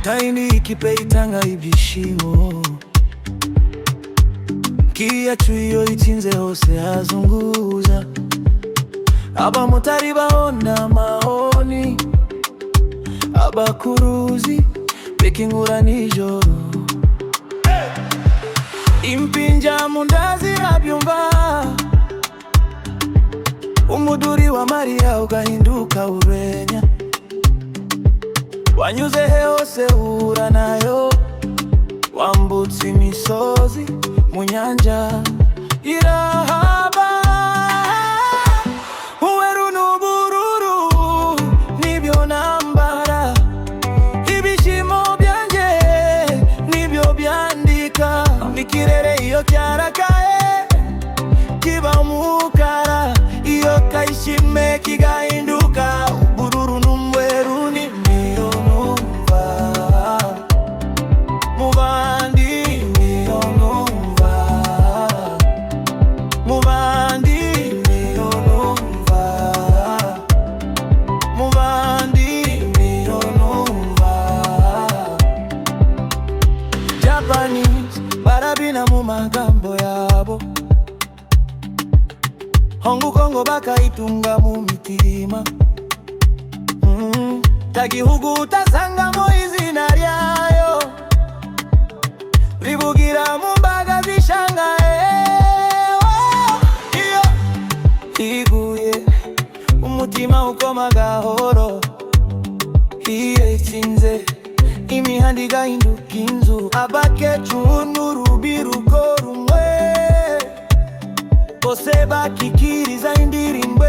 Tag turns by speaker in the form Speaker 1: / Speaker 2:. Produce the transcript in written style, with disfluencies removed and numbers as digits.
Speaker 1: taini ikipeitanga ibyishimo, kiyacu iyo itinze hose hazunguza, abamotari baona maoni, abakuruzi bekinkura nijoro, impinja mundazi rabyumva, umuduri wa Mariya ugahinduka urwenya, wanyuze hose uhura nayo, wambutse imisozi mu nyanja irahaba, uweru n'ubururu nibyo nambara, ibishimo byanje nibyo byandika, ikirere iyo cyarakaye kiba umukara, iyo kayishime kigahinduka ubururu n'umweru, niyo numva mu bandi, niyo numva mu bandi, niyo numva mu bandi, niyo numva. Japanese barabina mu magambo yabo, Hongu Kongo bakaitunga mu mitima, tagihugu utasangamo izina ryayo, rivugira mu mbaga zishangaye, iyo iguye umutima ukoma gahoro, iyo itsinze imihanda igahinduka inzu, abakecuru n'urubyiruko rumwe bose bakikiriza indirimbo